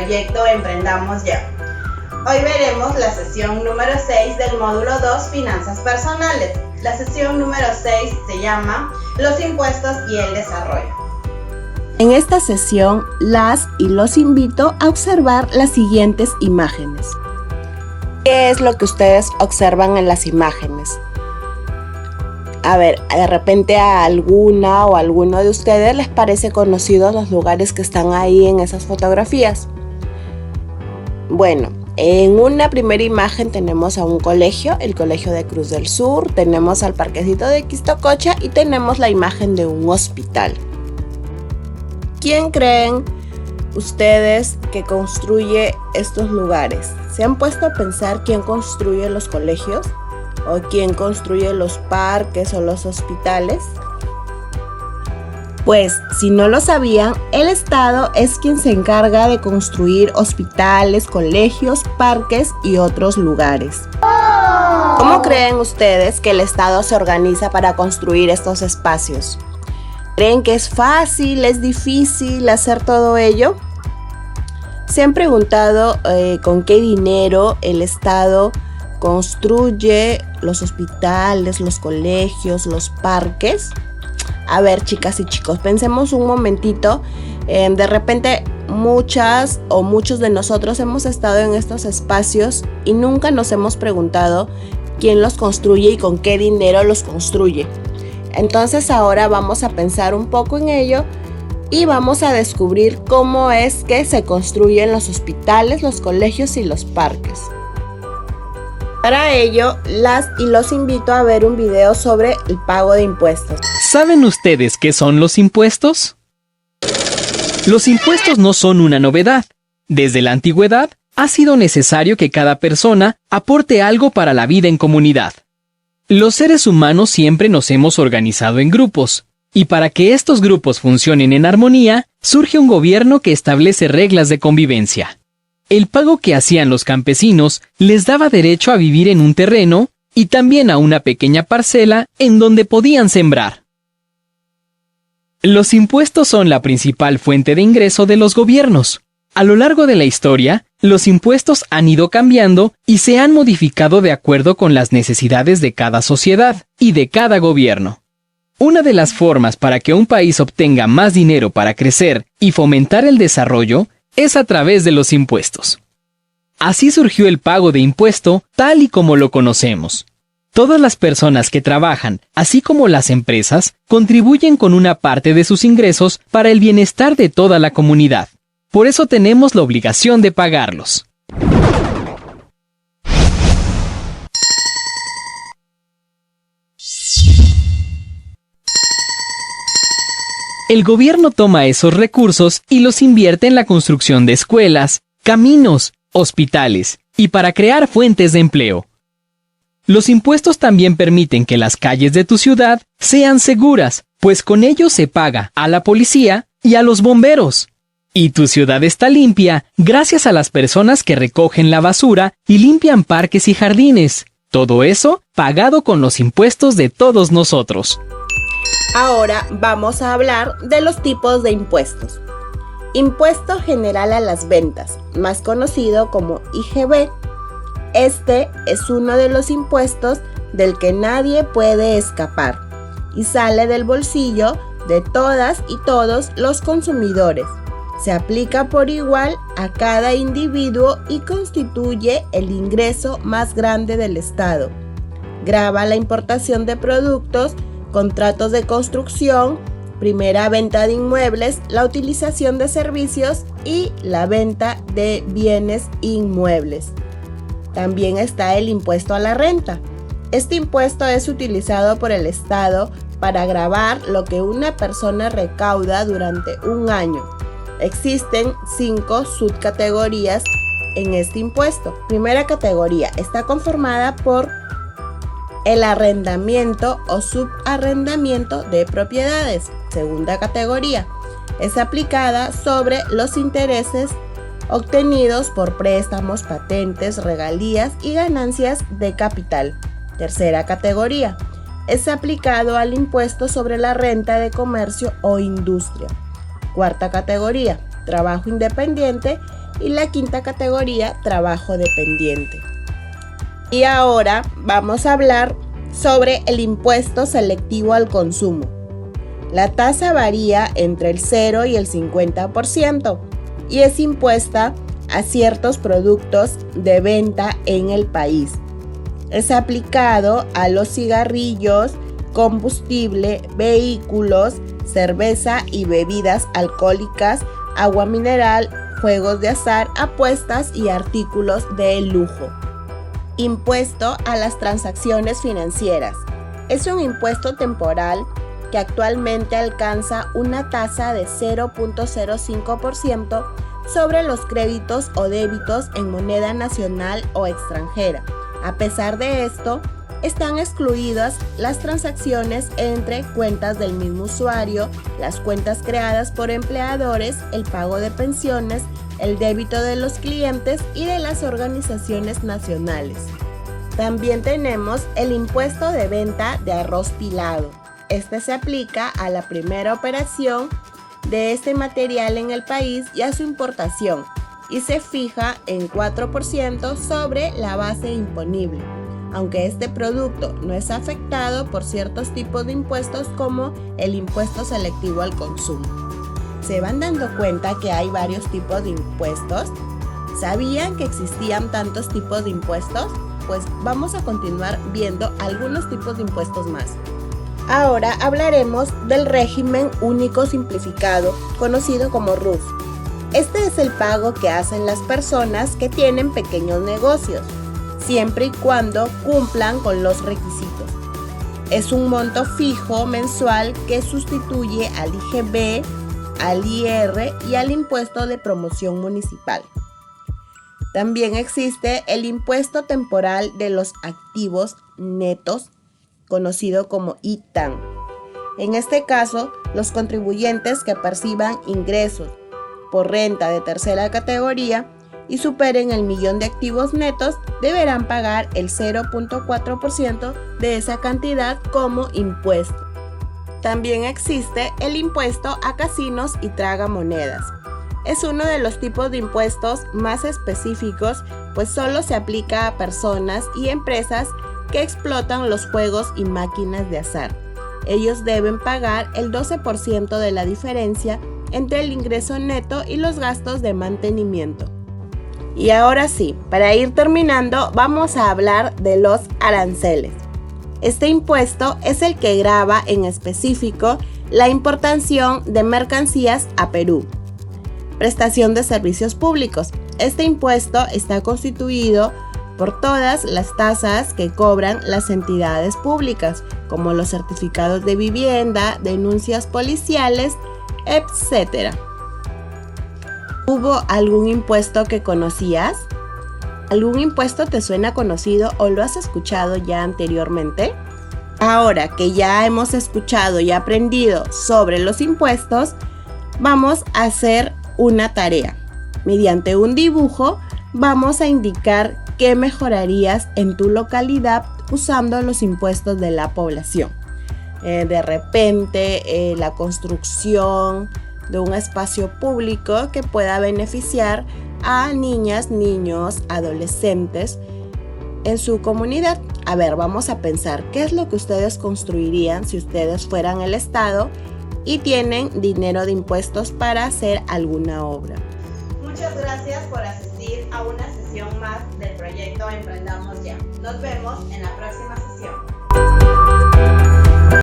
proyecto Emprendamos Ya. Hoy veremos la sesión número 6 del módulo 2, Finanzas Personales. La sesión número 6 se llama Los impuestos y el desarrollo. En esta sesión, las y los invito a observar las siguientes imágenes. ¿Qué es lo que ustedes observan en las imágenes? A ver, de repente a alguna o alguno de ustedes les parece conocidos los lugares que están ahí en esas fotografías. Bueno, en una primera imagen tenemos a un colegio, el Colegio de Cruz del Sur, tenemos al parquecito de Quistococha y tenemos la imagen de un hospital. ¿Quién creen ustedes que construye estos lugares? ¿Se han puesto a pensar quién construye los colegios? ¿O quién construye los parques o los hospitales? Pues, si no lo sabían, el Estado es quien se encarga de construir hospitales, colegios, parques y otros lugares. ¿Cómo creen ustedes que el Estado se organiza para construir estos espacios? ¿Creen que es fácil, es difícil hacer todo ello? ¿Se han preguntado con qué dinero el Estado construye los hospitales, los colegios, los parques? A ver, chicas y chicos, pensemos un momentito. De repente muchas o muchos de nosotros hemos estado en estos espacios y nunca nos hemos preguntado quién los construye y con qué dinero los construye. Entonces ahora vamos a pensar un poco en ello y vamos a descubrir cómo es que se construyen los hospitales, los colegios y los parques. Para ello, las y los invito a ver un video sobre el pago de impuestos. ¿Saben ustedes qué son los impuestos? Los impuestos no son una novedad. Desde la antigüedad, ha sido necesario que cada persona aporte algo para la vida en comunidad. Los seres humanos siempre nos hemos organizado en grupos, y para que estos grupos funcionen en armonía, surge un gobierno que establece reglas de convivencia. El pago que hacían los campesinos les daba derecho a vivir en un terreno y también a una pequeña parcela en donde podían sembrar. Los impuestos son la principal fuente de ingreso de los gobiernos. A lo largo de la historia, los impuestos han ido cambiando y se han modificado de acuerdo con las necesidades de cada sociedad y de cada gobierno. Una de las formas para que un país obtenga más dinero para crecer y fomentar el desarrollo es a través de los impuestos. Así surgió el pago de impuesto tal y como lo conocemos. Todas las personas que trabajan, así como las empresas, contribuyen con una parte de sus ingresos para el bienestar de toda la comunidad. Por eso tenemos la obligación de pagarlos. El gobierno toma esos recursos y los invierte en la construcción de escuelas, caminos, hospitales y para crear fuentes de empleo. Los impuestos también permiten que las calles de tu ciudad sean seguras, pues con ellos se paga a la policía y a los bomberos. Y tu ciudad está limpia gracias a las personas que recogen la basura y limpian parques y jardines. Todo eso pagado con los impuestos de todos nosotros. Ahora vamos a hablar de los tipos de impuestos. Impuesto general a las ventas, más conocido como IGB. Este es uno de los impuestos del que nadie puede escapar y sale del bolsillo de todas y todos los consumidores. Se aplica por igual a cada individuo y constituye el ingreso más grande del Estado. Grava la importación de productos, contratos de construcción, primera venta de inmuebles, la utilización de servicios y la venta de bienes inmuebles. También está el impuesto a la renta. Este impuesto es utilizado por el Estado para gravar lo que una persona recauda durante un año. Existen 5 subcategorías en este impuesto. Primera categoría está conformada por el arrendamiento o subarrendamiento de propiedades. Segunda categoría es aplicada sobre los intereses obtenidos por préstamos, patentes, regalías y ganancias de capital. Tercera categoría es aplicado al impuesto sobre la renta de comercio o industria. Cuarta categoría, trabajo independiente y la quinta categoría, trabajo dependiente. Y ahora vamos a hablar sobre el impuesto selectivo al consumo. La tasa varía entre el 0 y el 50% y es impuesta a ciertos productos de venta en el país. Es aplicado a los cigarrillos, combustible, vehículos, cerveza y bebidas alcohólicas, agua mineral, juegos de azar, apuestas y artículos de lujo. Impuesto a las transacciones financieras. Es un impuesto temporal que actualmente alcanza una tasa de 0.05% sobre los créditos o débitos en moneda nacional o extranjera. A pesar de esto, están excluidas las transacciones entre cuentas del mismo usuario, las cuentas creadas por empleadores, el pago de pensiones, el débito de los clientes y de las organizaciones nacionales. También tenemos el impuesto de venta de arroz pilado. Este se aplica a la primera operación de este material en el país y a su importación, y se fija en 4% sobre la base imponible, aunque este producto no es afectado por ciertos tipos de impuestos como el impuesto selectivo al consumo. ¿Se van dando cuenta que hay varios tipos de impuestos? ¿Sabían que existían tantos tipos de impuestos? Pues vamos a continuar viendo algunos tipos de impuestos más. Ahora hablaremos del régimen único simplificado, conocido como RUS. Este es el pago que hacen las personas que tienen pequeños negocios, siempre y cuando cumplan con los requisitos. Es un monto fijo mensual que sustituye al IGB, al IR y al impuesto de promoción municipal. También existe el impuesto temporal de los activos netos, conocido como ITAN. En este caso, los contribuyentes que perciban ingresos por renta de tercera categoría y superen el millón de activos netos deberán pagar el 0.4% de esa cantidad como impuesto. También existe el impuesto a casinos y tragamonedas. Es uno de los tipos de impuestos más específicos, pues solo se aplica a personas y empresas que explotan los juegos y máquinas de azar. Ellos deben pagar el 12% de la diferencia entre el ingreso neto y los gastos de mantenimiento. Y ahora sí, para ir terminando, vamos a hablar de los aranceles. Este impuesto es el que grava en específico la importación de mercancías a Perú. Prestación de servicios públicos. Este impuesto está constituido por todas las tasas que cobran las entidades públicas, como los certificados de vivienda, denuncias policiales, etc. ¿Hubo algún impuesto que conocías? ¿Algún impuesto te suena conocido o lo has escuchado ya anteriormente? Ahora que ya hemos escuchado y aprendido sobre los impuestos, vamos a hacer una tarea. Mediante un dibujo, vamos a indicar qué mejorarías en tu localidad usando los impuestos de la población. De repente, la construcción de un espacio público que pueda beneficiar a niñas, niños, adolescentes en su comunidad. A ver, vamos a pensar qué es lo que ustedes construirían si ustedes fueran el Estado y tienen dinero de impuestos para hacer alguna obra. Muchas gracias por asistir a una sesión más del proyecto Emprendamos Ya. Nos vemos en la próxima sesión.